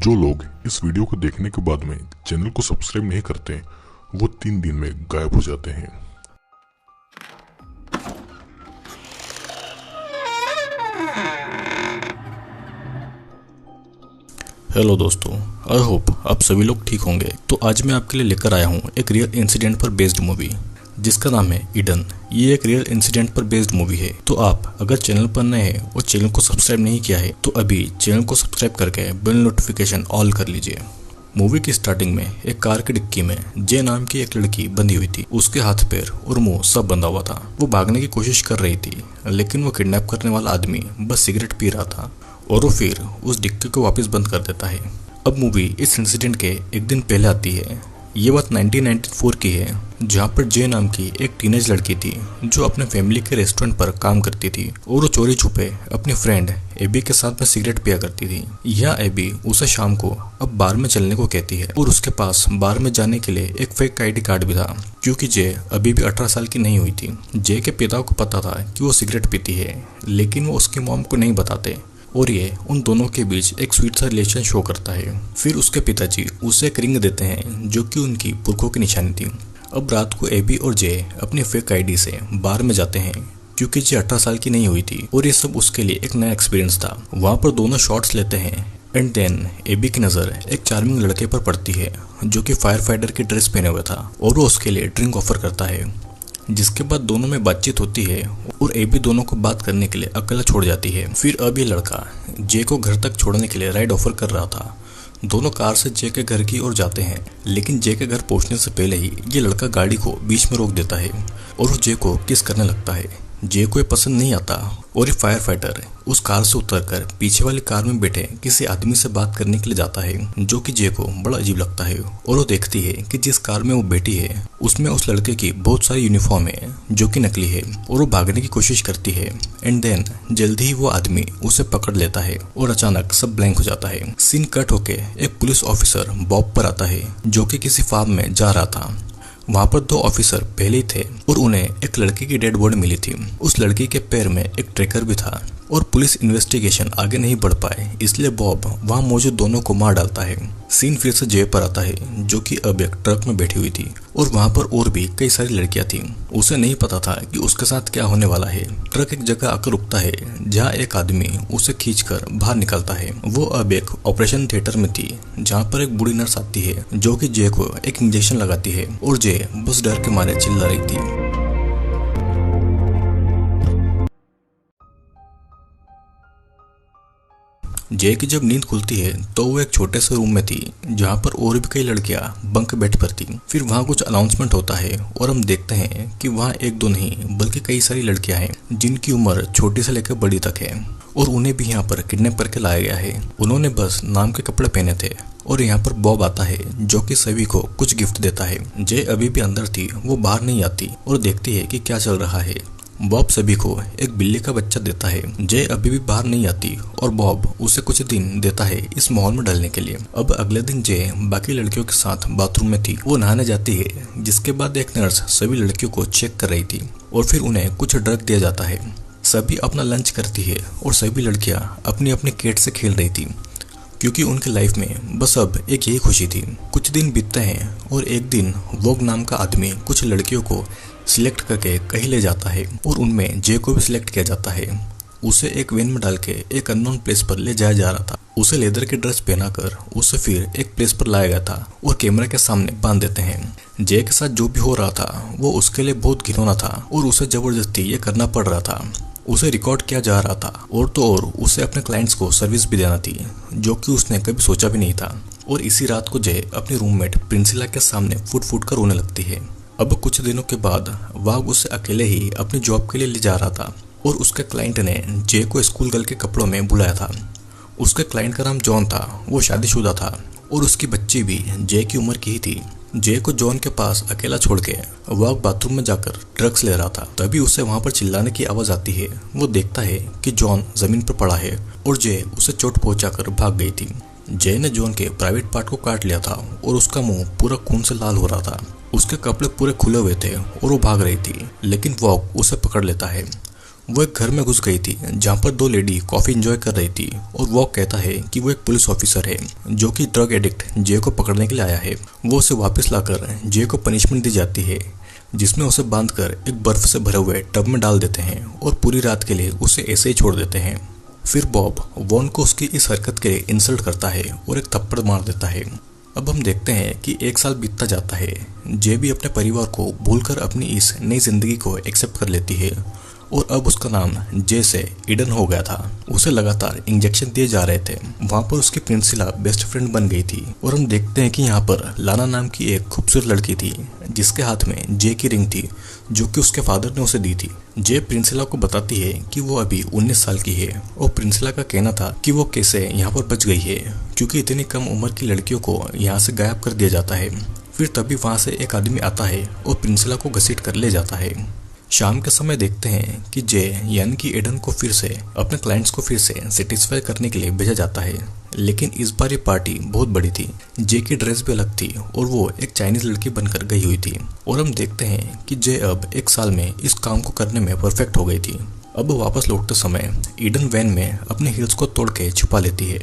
जो लोग इस वीडियो को देखने के बाद में चैनल को सब्सक्राइब नहीं करते वो 3 दिन में गायब हो जाते हैं। हेलो दोस्तों, आई होप आप सभी लोग ठीक होंगे। तो आज मैं आपके लिए लेकर आया हूँ एक रियल इंसिडेंट पर बेस्ड मूवी जिसका नाम है ईडन। ये एक रियल इंसिडेंट पर बेस्ड मूवी है। तो आप अगर चैनल पर नए हैं और चैनल को सब्सक्राइब नहीं किया है तो अभी चैनल को सब्सक्राइब करके बेल नोटिफिकेशन ऑल कर लीजिए। मूवी की स्टार्टिंग में एक कार की डिक्की में जे नाम की एक लड़की बंधी हुई थी। उसके हाथ पैर और मुंह सब बंधा हुआ था। वो भागने की कोशिश कर रही थी लेकिन वो किडनैप करने वाला आदमी बस सिगरेट पी रहा था और वो फिर उस डिक्की को वापस बंद कर देता है। अब मूवी इस इंसिडेंट के एक दिन पहले आती है। ये बात 1994 की है, जहाँ पर जे नाम की एक टीनेज लड़की थी जो अपने फैमिली के रेस्टोरेंट पर काम करती थी और वो चोरी छुपे अपनी फ्रेंड एबी के साथ में सिगरेट पिया करती थी। यह एबी उसे शाम को अब बार में चलने को कहती है और उसके पास बार में जाने के लिए एक फेक आईडी कार्ड भी था क्योंकि जे अभी भी 18 साल की नहीं हुई थी। जे के पिता को पता था कि वो सिगरेट पीती है लेकिन वो उसकी मॉम को नहीं बताते और ये उन दोनों के बीच एक स्वीट सा रिलेशन शो करता है। फिर उसके पिताजी उसे एक रिंग देते हैं जो कि उनकी पुरखों की निशानी थी। अब रात को एबी और जे अपनी फेक आईडी से बार में जाते हैं क्योंकि जे 18 साल की नहीं हुई थी और ये सब उसके लिए एक नया एक्सपीरियंस था। वहाँ पर दोनों शॉट्स लेते हैं एंड देन एबी की नज़र एक चार्मिंग लड़के पर पड़ती है जो कि फायर फाइटर की ड्रेस पहने हुए था और वो उसके लिए ड्रिंक ऑफर करता है। जिसके बाद दोनों में बातचीत होती है और एबी दोनों को बात करने के लिए अकेला छोड़ जाती है। फिर अब ये लड़का जे को घर तक छोड़ने के लिए राइड ऑफर कर रहा था। दोनों कार से जे के घर की ओर जाते हैं लेकिन जे के घर पहुंचने से पहले ही ये लड़का गाड़ी को बीच में रोक देता है और वो जे को किस करने लगता है। जे को ये पसंद नहीं आता और ये फायर फाइटर उस कार से उतरकर पीछे वाली कार में बैठे किसी आदमी से बात करने के लिए जाता है जो कि जे को बड़ा अजीब लगता है और वो देखती है कि जिस कार में वो बैठी है उसमें उस लड़के की बहुत सारी यूनिफॉर्म है जो कि नकली है और वो भागने की कोशिश करती है एंड देन जल्दी ही वो आदमी उसे पकड़ लेता है और अचानक सब ब्लैंक हो जाता है। सीन कट होके एक पुलिस ऑफिसर बॉब पर आता है जो कि किसी फार्म में जा रहा था। वहाँ पर 2 ऑफिसर पहले ही थे और उन्हें एक लड़की की डेड बॉडी मिली थी। उस लड़की के पैर में एक ट्रैकर भी था और पुलिस इन्वेस्टिगेशन आगे नहीं बढ़ पाए इसलिए बॉब वहाँ मौजूद दोनों को मार डालता है। सीन फिर से जे पर आता है जो कि अब एक ट्रक में बैठी हुई थी और वहाँ पर और भी कई सारी लड़कियां थीं। उसे नहीं पता था कि उसके साथ क्या होने वाला है। ट्रक एक जगह आकर रुकता है जहाँ एक आदमी उसे खींचकर बाहर निकलता है। वो अब एक ऑपरेशन थिएटर में थी जहाँ पर एक बूढ़ी नर्स आती है जो कि जे को एक इंजेक्शन लगाती है और जे बस डर के मारे चिल्ला रही थी। जे की जब नींद खुलती है तो वो एक छोटे से रूम में थी जहाँ पर और भी कई लड़कियां बंक बेड पर थी। फिर वहाँ कुछ अनाउंसमेंट होता है और हम देखते हैं कि वहाँ एक दो नहीं बल्कि कई सारी लड़कियां हैं जिनकी उम्र छोटी से लेकर बड़ी तक है और उन्हें भी यहाँ पर किडनैप करके लाया गया है। उन्होंने बस नाम के कपड़े पहने थे और यहाँ पर बॉब आता है जो कि सभी को कुछ गिफ्ट देता है। जे अभी भी अंदर थी, वो बाहर नहीं आती और देखती है कि क्या चल रहा है। बॉब सभी को एक बिल्ली का बच्चा देता है। जे अभी भी बाहर नहीं आती और बॉब उसे कुछ दिन देता है इस माहौल में ढलने के लिए। अब अगले दिन जे बाकी लड़कियों के साथ बाथरूम में थी। वो नहाने जाती है जिसके बाद एक नर्स सभी लड़कियों को चेक कर रही थी और फिर उन्हें कुछ ड्रग दिया जाता है। सभी अपना लंच करती है और सभी लड़कियां अपनी अपनी कैट से खेल रही थी क्योंकि उनकी लाइफ में बस अब एक यही खुशी थी। कुछ दिन बीतते हैं और एक दिन वोग नाम का आदमी कुछ लड़कियों को सिलेक्ट करके कहीं ले जाता है और उनमें जे को भी सिलेक्ट किया जाता है। उसे एक वैन में डाल के एक अननोन प्लेस पर ले जाया जा रहा था। उसे लेदर की ड्रेस पहनाकर उसे फिर एक प्लेस पर लाया गया था और कैमरा के सामने बांध देते हैं। जे के साथ जो भी हो रहा था वो उसके लिए बहुत घिनौना था और उसे जबरदस्ती ये करना पड़ रहा था। उसे रिकॉर्ड किया जा रहा था और तो और उसे अपने क्लाइंट्स को सर्विस भी देना थी जो कि उसने कभी सोचा भी नहीं था। और इसी रात को जे अपनी रूममेट प्रिंसिला के सामने फुट फुट कर रोने लगती है। अब कुछ दिनों के बाद वाग उसे अकेले ही अपनी जॉब के लिए ले जा रहा था और उसके क्लाइंट ने जे को स्कूल गर्ल के कपड़ों में बुलाया था। उसके क्लाइंट का नाम जॉन था। वो शादीशुदा था और उसकी बच्ची भी जे की उम्र की ही थी। जे को जॉन के पास अकेला छोड़ के वाग बाथरूम में जाकर ड्रग्स ले रहा था। तभी उसे वहां पर चिल्लाने की आवाज आती है। वो देखता है कि जॉन जमीन पर पड़ा है और जे उसे चोट पहुंचाकर भाग गई थी। जे ने जॉन के प्राइवेट पार्ट को काट लिया था और उसका मुंह पूरा खून से लाल हो रहा था। उसके कपड़े पूरे खुले हुए थे और वो भाग रही थी लेकिन वॉग उसे पकड़ लेता है। वो एक घर में घुस गई थी जहाँ पर दो लेडी कॉफी एंजॉय कर रही थी और वो कहता है कि वो एक पुलिस ऑफिसर है जो कि ड्रग एडिक्ट जे को पकड़ने के लिए आया है। वो उसे वापस लाकर जे को पनिशमेंट दी जाती है जिसमें उसे बांधकर एक बर्फ से भरे हुए टब में डाल देते हैं और पूरी रात के लिए उसे ऐसे ही छोड़ देते हैं। फिर बॉब वॉन को उसकी इस हरकत के लिए इंसल्ट करता है और एक थप्पड़ मार देता है। अब हम देखते हैं कि एक साल बीतता जाता है। जे भी अपने परिवार को भूलकर अपनी इस नई जिंदगी को एक्सेप्ट कर लेती है और अब उसका नाम जे से ईडन हो गया था। उसे लगातार इंजेक्शन दिए जा रहे थे। वहाँ पर उसकी प्रिंसिला बेस्ट फ्रेंड बन गई थी और हम देखते हैं कि यहाँ पर लाना नाम की एक खूबसूरत लड़की थी जिसके हाथ में जे की रिंग थी जो कि उसके फादर ने उसे दी थी। जे प्रिंसिला को बताती है कि वो अभी 19 साल की है और प्रिंसिला का कहना था कि वो कैसे यहाँ पर बच गई है क्योंकि इतनी कम उम्र की लड़कियों को यहाँ से गायब कर दिया जाता है। फिर तभी वहाँ से एक आदमी आता है और प्रिंसिला को घसीट कर ले जाता है। शाम के समय देखते हैं कि जे यानी कि एडन को फिर से अपने क्लाइंट्स को फिर से सेटिस्फाई करने के लिए भेजा जाता है, लेकिन इस बार ये पार्टी बहुत बड़ी थी। जे की ड्रेस भी अलग थी और वो एक चाइनीज लड़की बनकर गई हुई थी और हम देखते हैं कि जे अब एक साल में इस काम को करने में परफेक्ट हो गई थी। अब वापस लौटते समय ईडन वैन में अपने हील्स को तोड़ के छुपा लेती है।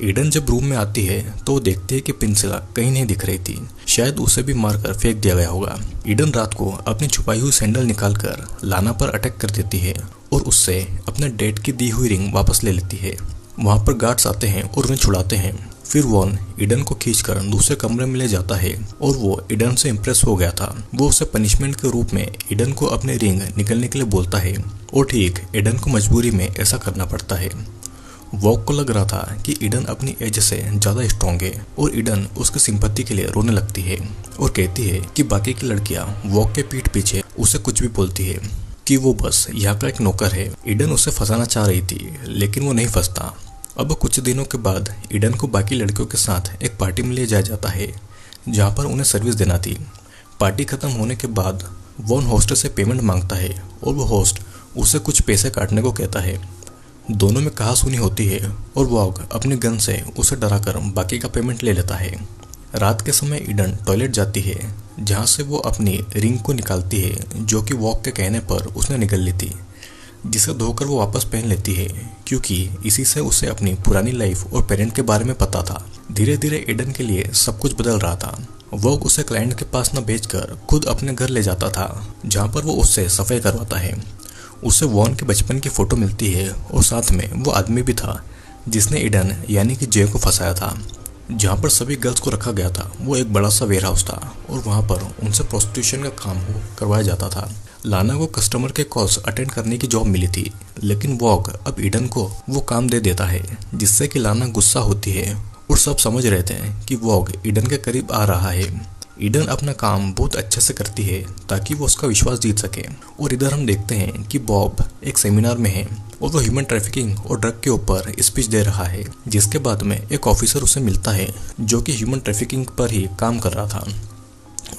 ईडन जब रूम में आती है तो वो देखती है कि प्रिंसिला कहीं नहीं दिख रही थी, शायद उसे भी मारकर फेंक दिया गया होगा। ईडन रात को अपनी छुपाई हुई सैंडल निकालकर लाना पर अटैक कर देती है और उससे अपने डेड की दी हुई रिंग वापस ले लेती है। वहाँ पर गार्ड्स आते हैं और उन्हें छुड़ाते हैं। फिर वॉन ईडन को खींचकर दूसरे कमरे में ले जाता है और वो ईडन से इम्प्रेस हो गया था। वो उसे पनिशमेंट के रूप में ईडन को अपनी रिंग निकलने के लिए बोलता है और ठीक ईडन को मजबूरी में ऐसा करना पड़ता है। वॉक को लग रहा था कि ईडन अपनी एज से ज़्यादा स्ट्रॉन्ग है और ईडन उसकी सिंपैथी के लिए रोने लगती है और कहती है कि बाकी की लड़कियां वॉक के पीठ पीछे उसे कुछ भी बोलती है कि वो बस यहाँ का एक नौकर है। ईडन उसे फंसाना चाह रही थी लेकिन वो नहीं फंसता। अब कुछ दिनों के बाद ईडन को बाकी लड़कियों के साथ एक पार्टी में ले जाया जाता है जहाँ पर उन्हें सर्विस देना थी। पार्टी खत्म होने के बाद वॉन होस्ट से पेमेंट मांगता है और वो होस्ट उसे कुछ पैसे काटने को कहता है। दोनों में कहा सुनी होती है और वॉग अपने गन से उसे डराकर बाकी का पेमेंट ले लेता है। रात के समय ईडन टॉयलेट जाती है जहाँ से वो अपनी रिंग को निकालती है जो कि वॉग के कहने पर उसने निकल ली थी, जिसे धोकर वो वापस पहन लेती है क्योंकि इसी से उसे अपनी पुरानी लाइफ और पेरेंट के बारे में पता था। धीरे धीरे ईडन के लिए सब कुछ बदल रहा था। वॉग उसे क्लाइंट के पास न भेजकर खुद अपने घर ले जाता था जहाँ पर वो उससे सफाई करवाता है। उसे वॉन के बचपन की फोटो मिलती है और साथ में वो आदमी भी था जिसने ईडन यानी कि जे को फंसाया था। जहाँ पर सभी गर्ल्स को रखा गया था वो एक बड़ा सा वेयर हाउस था और वहाँ पर उनसे प्रोस्टिट्यूशन का काम करवाया जाता था। लाना को कस्टमर के कॉल्स अटेंड करने की जॉब मिली थी, लेकिन वॉग अब ईडन को वो काम दे देता है जिससे कि लाना गुस्सा होती है और सब समझ रहे थे कि वॉग ईडन के करीब आ रहा है। ईडन अपना काम बहुत अच्छे से करती है ताकि वो उसका विश्वास जीत सके। और इधर हम देखते हैं कि बॉब एक सेमिनार में है और वो ह्यूमन ट्रैफिकिंग और ड्रग के ऊपर स्पीच दे रहा है, जिसके बाद में एक ऑफिसर उसे मिलता है जो कि ह्यूमन ट्रैफिकिंग पर ही काम कर रहा था।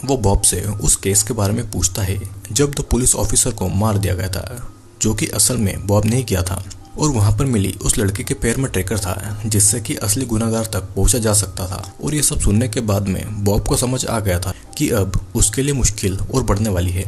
वो बॉब से उस केस के बारे में पूछता है जब तो पुलिस ऑफिसर को मार दिया गया था, जो कि असल में बॉब ने किया था। और वहाँ पर मिली उस लड़के के पैर में ट्रैकर था जिससे कि असली गुनाहगार तक पहुँचा जा सकता था। और ये सब सुनने के बाद में बॉब को समझ आ गया था कि अब उसके लिए मुश्किल और बढ़ने वाली है।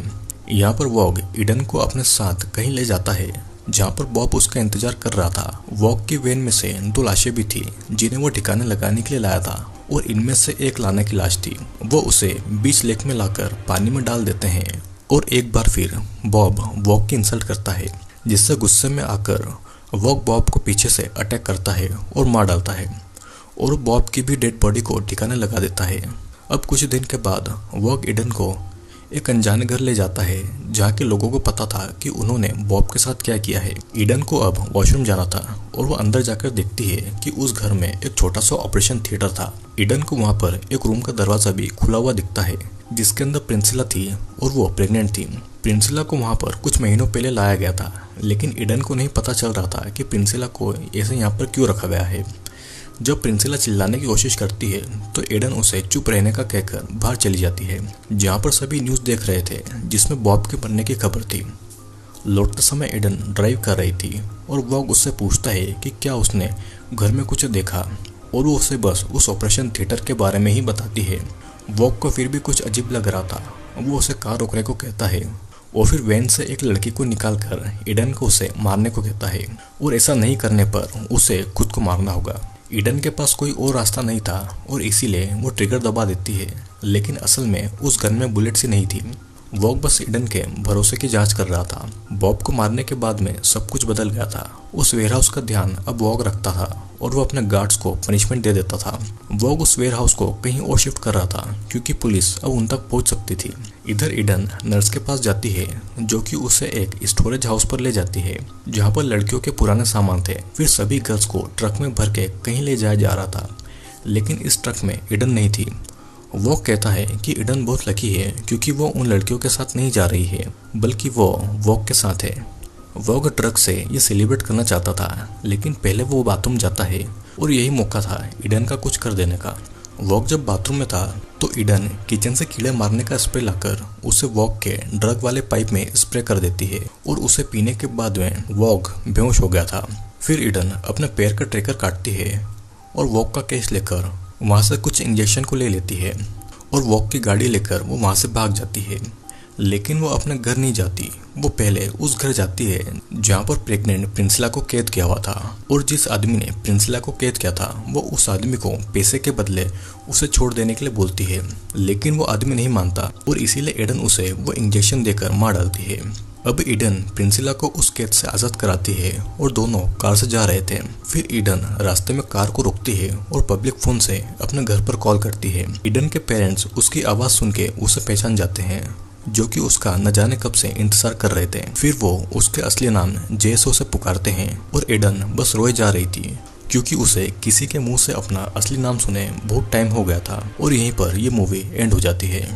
यहाँ पर वॉग ईडन को अपने साथ कहीं ले जाता है जहाँ पर बॉब उसका इंतजार कर रहा था। वॉग की वैन में से 2 लाशें भी थी जिन्हें वो ठिकाने लगाने के लिए लाया था और इनमें से एक लाना की लाश थी। वो उसे बीच लेक में लाकर पानी में डाल देते हैं और एक बार फिर बॉब वॉग की इंसल्ट करता है, जिससे गुस्से में आकर वॉग बॉब को पीछे से अटैक करता है और मार डालता है और बॉब की भी डेड बॉडी को ठिकाने लगा देता है। अब कुछ दिन के बाद वॉग ईडन को एक अनजाने घर ले जाता है जहाँ के लोगों को पता था कि उन्होंने बॉब के साथ क्या किया है। ईडन को अब वॉशरूम जाना था और वो अंदर जाकर देखती है कि उस घर में एक छोटा सा ऑपरेशन थिएटर था। ईडन को वहाँ पर एक रूम का दरवाजा भी खुला हुआ दिखता है जिसके अंदर प्रिंसिला थी और वो प्रेग्नेंट थी। प्रिंसिला को वहाँ पर कुछ महीनों पहले लाया गया था, लेकिन ईडन को नहीं पता चल रहा था कि प्रिंसिला को ऐसे यहाँ पर क्यों रखा गया है। जब प्रिंसिला चिल्लाने की कोशिश करती है तो ईडन उसे चुप रहने का कहकर बाहर चली जाती है, जहाँ पर सभी न्यूज़ देख रहे थे जिसमें बॉब के मरने की खबर थी। लौटते समय ईडन ड्राइव कर रही थी और वॉग उससे पूछता है कि क्या उसने घर में कुछ देखा और वो उसे बस उस ऑपरेशन थिएटर के बारे में ही बताती है। वॉग को फिर भी कुछ अजीब लग रहा था। वो उसे कार रोकने को कहता है और फिर वैन से एक लड़की को निकालकर ईडन को उसे मारने को कहता है और ऐसा नहीं करने पर उसे खुद को मारना होगा। ईडन के पास कोई और रास्ता नहीं था और इसीलिए वो ट्रिगर दबा देती है, लेकिन असल में उस गन में बुलेट सी नहीं थी। वॉग बस ईडन के भरोसे की जांच कर रहा था। बॉब को मारने के बाद में सब कुछ बदल गया था। उस वेयरहाउस का ध्यान अब वॉग रखता था और वो अपने गार्ड्स को पनिशमेंट दे देता था। वॉग उस वेयरहाउस को कहीं और शिफ्ट कर रहा था क्योंकि पुलिस अब उन तक पहुंच सकती थी। इधर ईडन नर्स के पास जाती है जो कि उसे एक स्टोरेज हाउस पर ले जाती है जहाँ पर लड़कियों के पुराने सामान थे। फिर सभी गर्ल्स को ट्रक में भर के कहीं ले जाया जा रहा था, लेकिन इस ट्रक में ईडन नहीं थी। वो कहता है कि ईडन बहुत लकी है क्योंकि वो उन लड़कियों के साथ नहीं जा रही है बल्कि वो वॉग के साथ है। वॉग ट्रक से ये सेलिब्रेट करना चाहता था, लेकिन पहले वो बाथरूम जाता है और यही मौका था ईडन का कुछ कर देने का। वॉग जब बाथरूम में था तो ईडन किचन से कीड़े मारने का स्प्रे लाकर उसे वॉग के ड्रग वाले पाइप में स्प्रे कर देती है और उसे पीने के बाद में वॉग बेहोश हो गया था। फिर ईडन अपने पैर का ट्रैकर काटती है और वॉग का केस लेकर वहाँ से कुछ इंजेक्शन को ले लेती है और वॉग की गाड़ी लेकर वो वहाँ से भाग जाती है। लेकिन वो अपने घर नहीं जाती, वो पहले उस घर जाती है जहाँ पर प्रेग्नेंट प्रिंसिला को कैद किया हुआ था और जिस आदमी ने प्रिंसिला को कैद किया था वो उस आदमी को पैसे के बदले उसे छोड़ देने के लिए बोलती है, लेकिन वो आदमी नहीं मानता और इसीलिए ईडन उसे वो इंजेक्शन देकर मार डालती है। अब ईडन प्रिंसिला को उस कैद से आज़ाद कराती है और दोनों कार से जा रहे थे। फिर ईडन रास्ते में कार को रोकती है और पब्लिक फोन से अपने घर पर कॉल करती है। ईडन के पेरेंट्स उसकी आवाज़ सुन के उसे पहचान जाते हैं जो कि उसका न जाने कब से इंतजार कर रहे थे। फिर वो उसके असली नाम जेसो से पुकारते हैं और ईडन बस रोए जा रही थी क्योंकि उसे किसी के मुंह से अपना असली नाम सुने बहुत टाइम हो गया था। और यहीं पर ये मूवी एंड हो जाती है।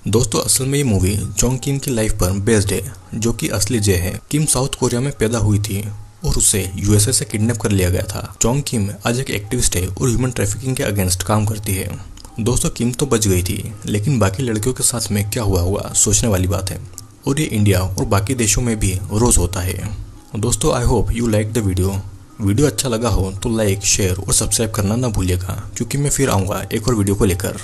दोस्तों असल में ये मूवी चोंग किम की लाइफ पर बेस्ड है जो कि असली जे है। किम साउथ कोरिया में पैदा हुई थी और उसे यूएसए से किडनैप कर लिया गया था। चोंग किम आज एक एक्टिविस्ट है और ह्यूमन ट्रैफिकिंग के अगेंस्ट काम करती है। दोस्तों किम तो बच गई थी, लेकिन बाकी लड़कियों के साथ में क्या हुआ होगा सोचने वाली बात है और ये इंडिया और बाकी देशों में भी रोज होता है। दोस्तों I hope you like the video अच्छा लगा हो तो लाइक शेयर और सब्सक्राइब करना ना भूलिएगा क्योंकि मैं फिर आऊँगा एक और वीडियो को लेकर।